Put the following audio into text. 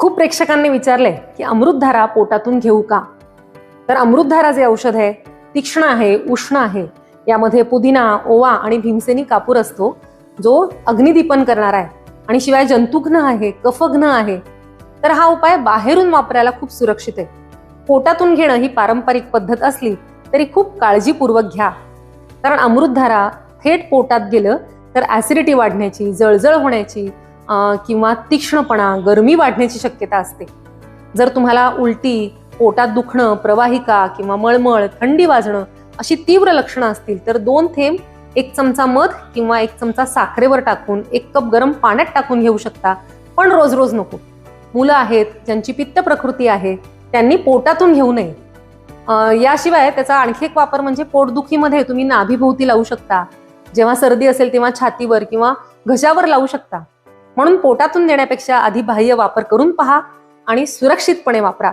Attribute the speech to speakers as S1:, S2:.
S1: खूप प्रेक्षकांनी विचारले की अमृतधारा पोटातून घेऊ का? तर अमृतधारा जे औषध आहे तीक्ष्ण आहे, उष्ण आहे. यामध्ये पुदिना, ओवा आणि भीमसेनी कापूर असतो, जो अग्निदीपन करणार आहे आणि शिवाय जंतुघ्न आहे, कफघ्न आहे. तर हा उपाय बाहेरून वापरायला खूप सुरक्षित आहे. पोटातून घेणं ही पारंपरिक पद्धत असली तरी खूप काळजीपूर्वक घ्या, कारण अमृतधारा थेट पोटात गेलं तर ऍसिडिटी वाढण्याची, जळजळ होण्याची किंवा तीक्ष्णपणा, गरमी वाढण्याची शक्यता असते. जर तुम्हाला उलटी, पोटात दुखणं, प्रवाहिका किंवा मळमळ, थंडी वाजणं अशी तीव्र लक्षणं असतील तर 2 थेंब 1 चमचा मध किंवा 1 चमचा साखरेवर टाकून 1 कप गरम पाण्यात टाकून घेऊ शकता, पण रोज रोज नको. मुलं आहेत, ज्यांची पित्त प्रकृती आहे, त्यांनी पोटातून घेऊ नये. याशिवाय त्याचा आणखी एक वापर म्हणजे पोटदुखीमध्ये तुम्ही नाभीभोवती लावू शकता. जेव्हा सर्दी असेल तेव्हा छातीवर किंवा घशावर लावू शकता. म्हणून पोटातून देण्यापेक्षा आधी बाह्य वापर करून पहा आणि सुरक्षितपणे वापरा.